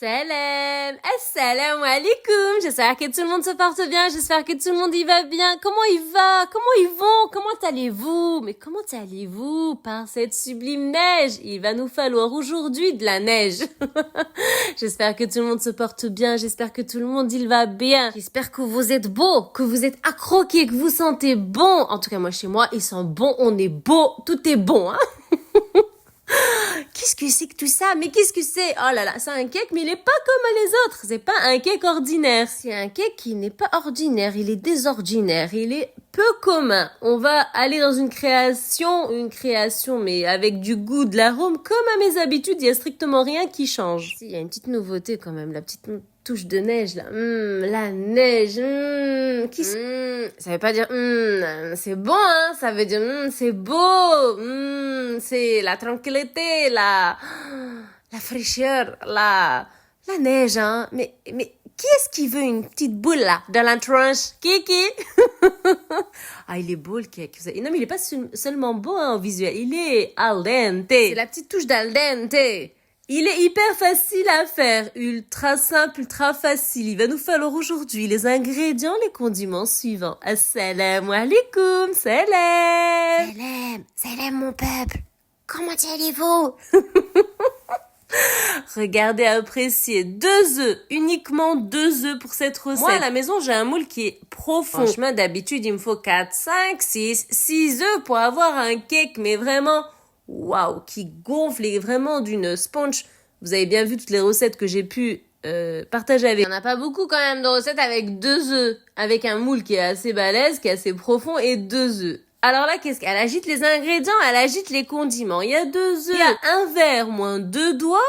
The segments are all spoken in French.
Assalamu alaikum. J'espère que tout le monde se porte bien, j'espère que tout le monde y va bien. Comment il va? Comment ils vont? Comment allez-vous? Mais comment allez-vous par cette sublime neige? Il va nous falloir aujourd'hui de la neige. J'espère que tout le monde se porte bien, j'espère que tout le monde il va bien. J'espère que vous êtes beau, que vous êtes accroqués, que vous sentez bon. En tout cas, moi chez moi, ils sont bons, on est beau, tout est bon, hein. Qu'est-ce que c'est que tout ça? Mais qu'est-ce que c'est? Oh là là, c'est un cake, mais il est pas comme les autres. C'est pas un cake ordinaire. C'est un cake qui n'est pas ordinaire. Il est désordinaire. Il est peu commun. On va aller dans une création, mais avec du goût, de l'arôme. Comme à mes habitudes, il y a strictement rien qui change. Si, il y a une petite nouveauté quand même, la petite touche de neige là. La neige. Ça veut pas dire c'est bon, hein. Ça veut dire c'est beau. C'est la tranquillité, la fraîcheur, la neige, hein. Mais qui est-ce qui veut une petite boule là dans la tronche? Qui? Ah, il est beau le cake. Non, mais il est pas seulement beau hein, au visuel. Il est al dente. C'est la petite touche d'al dente. Il est hyper facile à faire, ultra simple, ultra facile. Il va nous falloir aujourd'hui les ingrédients, les condiments suivants. Assalamu alaikum, salam. Salam mon peuple. Comment allez-vous? Regardez, appréciez. 2 œufs, uniquement 2 œufs pour cette recette. Moi, à la maison, j'ai un moule qui est profond. Franchement, d'habitude, il me faut 4, 5, 6 œufs pour avoir un cake, mais vraiment... Waouh, qui gonfle et vraiment d'une sponge. Vous avez bien vu toutes les recettes que j'ai pu partager avec. Il n'y en a pas beaucoup quand même de recettes avec 2 œufs, avec un moule qui est assez balèze, qui est assez profond et 2 œufs. Alors là, qu'est-ce qu'elle agite les ingrédients, elle agite les condiments. Il y a 2 œufs, il y a 1 verre moins 2 doigts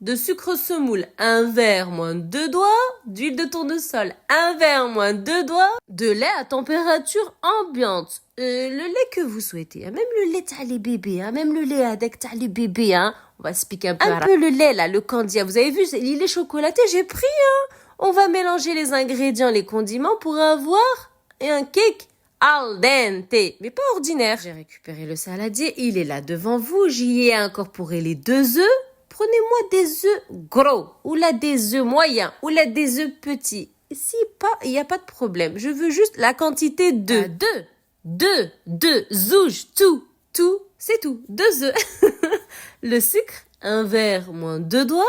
de sucre semoule, 1 verre moins 2 doigts d'huile de tournesol, 1 verre moins 2 doigts de lait à température ambiante. Le lait que vous souhaitez, hein. Même le lait t'as les bébés, hein. Même le lait avec t'as les bébés, hein. On va se piquer un peu le lait là, le candia. Vous avez vu, il est chocolaté, j'ai pris, hein. On va mélanger les ingrédients, les condiments pour avoir un cake al dente, mais pas ordinaire. J'ai récupéré le saladier, il est là devant vous. J'y ai incorporé les 2 œufs. Prenez-moi des œufs gros, ou là des œufs moyens, ou là des œufs petits. Si pas, il n'y a pas de problème. Je veux juste la quantité de 2 zouges, tout, c'est tout. 2 œufs. Le sucre, 1 verre moins 2 doigts.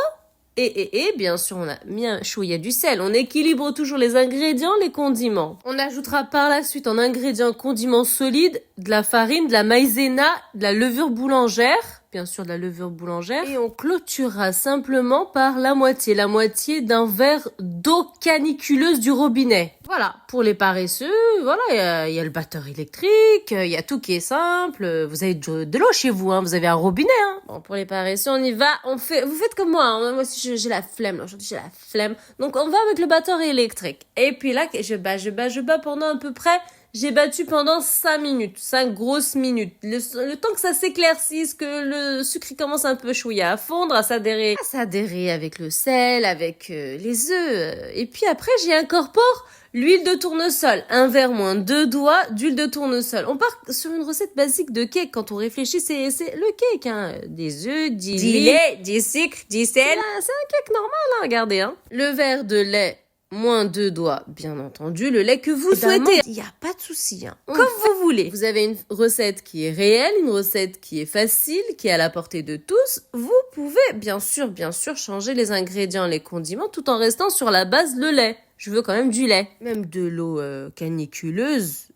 Et bien sûr, on a mis un chouïa du sel. On équilibre toujours les ingrédients, les condiments. On ajoutera par la suite en ingrédients condiments solides de la farine, de la maïzena, de la levure boulangère. Bien sûr, de la levure boulangère. Et on clôturera simplement par la moitié d'un verre d'eau caniculeuse du robinet. Voilà, pour les paresseux, voilà, il y a le batteur électrique, il y a tout qui est simple. Vous avez de l'eau chez vous, hein, vous avez un robinet. Hein. Bon, pour les paresseux, on y va, vous faites comme moi. Hein. Moi aussi, j'ai la flemme, aujourd'hui j'ai la flemme. Donc, on va avec le batteur électrique. Et puis là, je bats pendant à peu près... J'ai battu pendant 5 minutes, 5 grosses minutes. Le temps que ça s'éclaircisse, que le sucre commence un peu chouïa à fondre, à s'adhérer avec le sel, avec les œufs. Et puis après, j'y incorpore l'huile de tournesol. 1 verre moins 2 doigts d'huile de tournesol. On part sur une recette basique de cake. Quand on réfléchit, c'est le cake, hein. Des œufs, du lait, du sucre, du sel. C'est un cake normal, hein, regardez, hein. Le verre de lait. Moins 2 doigts, bien entendu, le lait que vous souhaitez. Il n'y a pas de souci, hein. Comme vous voulez. Vous avez une recette qui est réelle, une recette qui est facile, qui est à la portée de tous. Vous pouvez, bien sûr, changer les ingrédients, les condiments, tout en restant sur la base le lait. Je veux quand même du lait. Même de l'eau caniculeuse,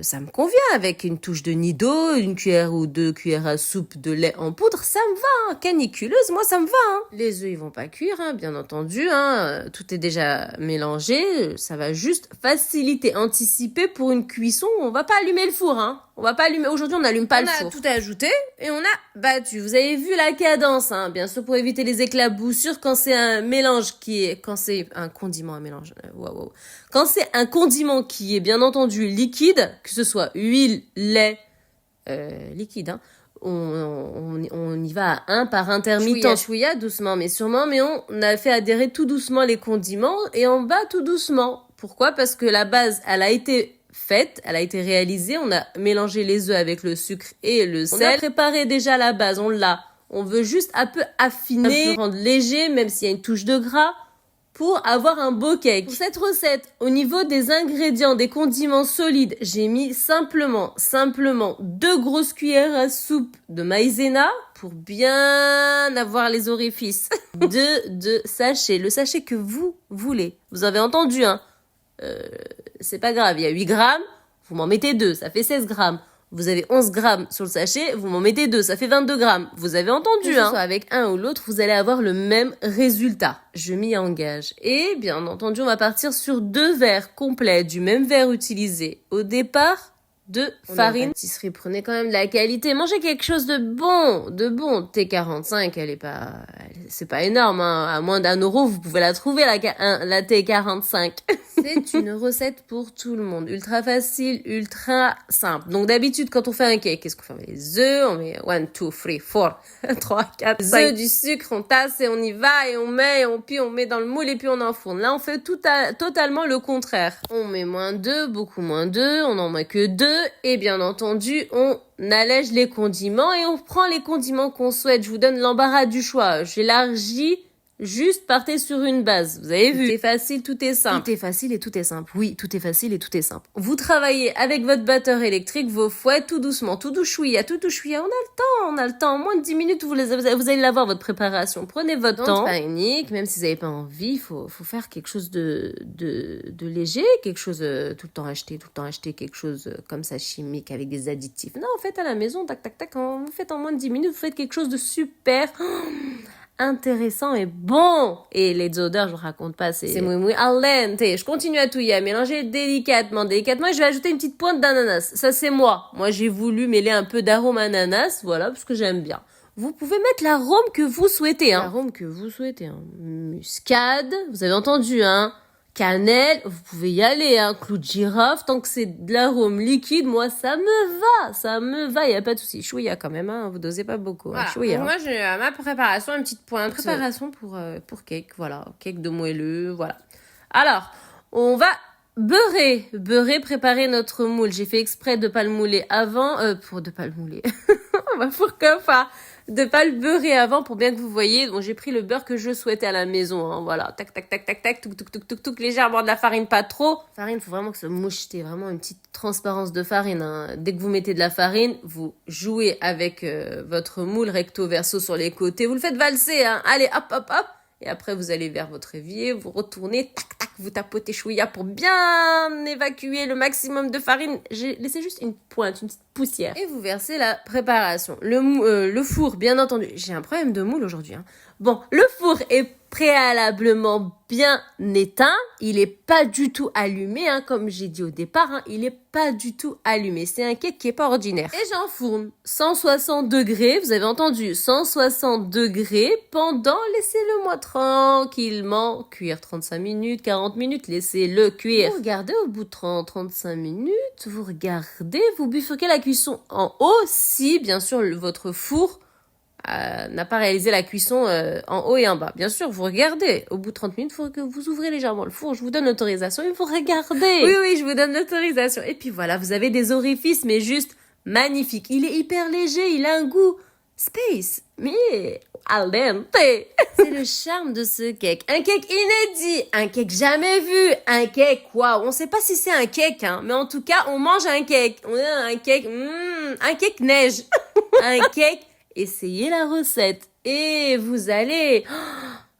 ça me convient avec une touche de nid d'eau, 1 cuillère ou 2 cuillères à soupe de lait en poudre, ça me va, hein. Caniculeuse, moi ça me va, hein. Les œufs ils vont pas cuire, hein, bien entendu, hein. Tout est déjà mélangé, ça va juste faciliter, anticiper pour une cuisson. On va pas allumer le four, hein. Aujourd'hui on n'allume pas le four. On a tout ajouté et on a battu. Vous avez vu la cadence, hein. Bien sûr pour éviter les éclaboussures quand c'est un mélange quand c'est un condiment, un mélange. Quand c'est un condiment qui est bien entendu liquide, que ce soit huile, lait, liquide, hein. On y va à 1 par intermittent. Chouïa, doucement mais sûrement, mais on a fait adhérer tout doucement les condiments et on bat tout doucement. Pourquoi? Parce que la base, elle a été réalisée, on a mélangé les œufs avec le sucre et le sel. On a préparé déjà la base, on l'a. On veut juste un peu affiner, un peu rendre léger, même s'il y a une touche de gras, pour avoir un beau cake. Pour cette recette, au niveau des ingrédients, des condiments solides, j'ai mis simplement 2 grosses cuillères à soupe de maïzena pour bien avoir les orifices. 2 sachets, le sachet que vous voulez. Vous avez entendu, hein. C'est pas grave, il y a 8 grammes, vous m'en mettez 2, ça fait 16 grammes. Vous avez 11 grammes sur le sachet, vous m'en mettez 2, ça fait 22 grammes. Vous avez entendu, hein. Que ce soit avec un ou l'autre, vous allez avoir le même résultat. Je m'y engage. Et bien entendu, on va partir sur 2 verres complets du même verre utilisé au départ de farine. Pâtisserie, prenez quand même de la qualité. Mangez quelque chose de bon, T45, c'est pas énorme, hein. À moins d'1 €, vous pouvez la trouver, la T45. C'est une recette pour tout le monde. Ultra facile, ultra simple. Donc, d'habitude, quand on fait un cake, qu'est-ce qu'on fait? On met les œufs, on met 1, 2, 3, 4, 3, 4, 5. Œufs, du sucre, on tasse et on y va et on met, puis on met dans le moule et puis on enfourne. Là, on fait totalement le contraire. On met -2, beaucoup -2, on n'en met que 2 et bien entendu, on allège les condiments et on prend les condiments qu'on souhaite. Je vous donne l'embarras du choix. J'élargis. Juste partez sur une base. Vous avez vu? Tout est facile, tout est simple. Tout est facile et tout est simple. Oui, tout est facile et tout est simple. Vous travaillez avec votre batteur électrique, vos fouets, tout doucement, tout douchouilla. On a le temps. En moins de 10 minutes, vous allez l'avoir, votre préparation. Prenez votre temps. C'est pas unique. Même si vous n'avez pas envie, faut faire quelque chose de léger, quelque chose, tout le temps acheter quelque chose comme ça chimique avec des additifs. Non, faites à la maison, tac, tac, tac. Vous faites en moins de 10 minutes, vous faites quelque chose de super intéressant et bon. Et les odeurs, je vous raconte pas, c'est muy al dente. Je continue à touiller, à mélanger délicatement. Et je vais ajouter une petite pointe d'ananas. Ça, c'est moi. Moi, j'ai voulu mêler un peu d'arôme ananas, voilà, parce que j'aime bien. Vous pouvez mettre l'arôme que vous souhaitez, hein. Muscade, vous avez entendu, hein. Cannelle, vous pouvez y aller, hein. Clou de girofle, tant que c'est de l'arôme liquide, moi, ça me va, y a pas de souci. Chouïa quand même, hein. Vous dosez pas beaucoup, hein. Voilà. Chouïa. Moi, j'ai ma préparation, une petite pointe. Préparation pour cake, voilà. Cake de moelleux, voilà. Alors, on va beurrer, préparer notre moule. J'ai fait exprès de pas le mouler avant, de pas le beurrer avant pour bien que vous voyez. Donc, j'ai pris le beurre que je souhaitais à la maison, hein. Voilà. Tac, tac, tac, tac, tac, touc, légèrement de la farine, pas trop. Farine, faut vraiment que ça mouchetez, vraiment une petite transparence de farine, hein. Dès que vous mettez de la farine, vous jouez avec votre moule recto verso sur les côtés. Vous le faites valser, hein. Allez, hop, hop, hop. Et après, vous allez vers votre évier, vous retournez, tac, tac, vous tapotez chouïa pour bien évacuer le maximum de farine. J'ai laissé juste une pointe, une petite poussière. Et vous versez la préparation. Le four, bien entendu. J'ai un problème de moule aujourd'hui, hein. Bon, le four est préalablement bien éteint. Il est pas du tout allumé, hein, comme j'ai dit au départ, hein. Il est pas du tout allumé. C'est un cake qui est pas ordinaire. Et j'enfourne 160 degrés. Vous avez entendu, 160 degrés pendant, laissez-le-moi tranquillement cuire 35 minutes, 40 minutes. Laissez-le cuire. Vous regardez au bout de 35 minutes. Vous regardez, vous bifurquez la cuisson en haut si, bien sûr, votre four n'a pas réalisé la cuisson en haut et en bas. Bien sûr, vous regardez. Au bout de 30 minutes, il faut que vous ouvrez légèrement le four. Je vous donne l'autorisation, il faut regarder. Oui, je vous donne l'autorisation. Et puis voilà, vous avez des orifices, mais juste magnifiques. Il est hyper léger, il a un goût space, mais al dente. C'est le charme de ce cake. Un cake inédit, un cake jamais vu, un cake, waouh. On sait pas si c'est un cake, hein, mais en tout cas, on mange un cake. On a un cake neige. Un cake. Essayez la recette et vous allez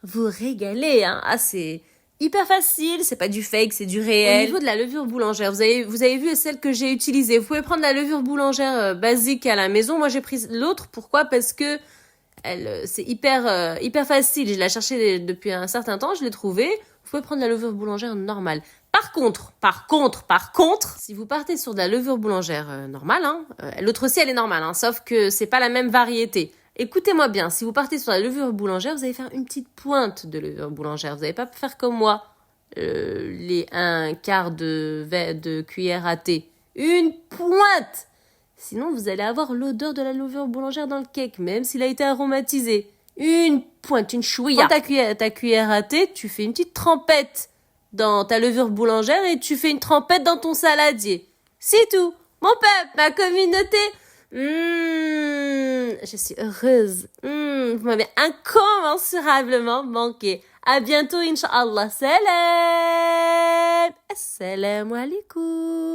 vous régaler, hein. Ah, c'est hyper facile, c'est pas du fake, c'est du réel. Au niveau de la levure boulangère, vous avez vu celle que j'ai utilisée. Vous pouvez prendre la levure boulangère basique à la maison. Moi, j'ai pris l'autre. Pourquoi? Parce que c'est hyper facile. Je l'ai cherchée depuis un certain temps, je l'ai trouvée. Vous pouvez prendre la levure boulangère normale. Par contre, si vous partez sur de la levure boulangère normale, hein, l'autre aussi elle est normale, hein, sauf que c'est pas la même variété. Écoutez-moi bien, si vous partez sur la levure boulangère, vous allez faire une petite pointe de levure boulangère. Vous n'allez pas faire comme moi, les 1/4 de cuillère à thé. Une pointe! Sinon, vous allez avoir l'odeur de la levure boulangère dans le cake, même s'il a été aromatisé. Une pointe, une chouïa. Prends ta cuillère à thé, tu fais une petite trempette dans ta levure boulangère et tu fais une trempette dans ton saladier. C'est tout. Mon peuple, ma communauté, Je suis heureuse. Vous m'avez incommensurablement manqué. À bientôt, Inch'Allah. Salam. Assalamu alaikum.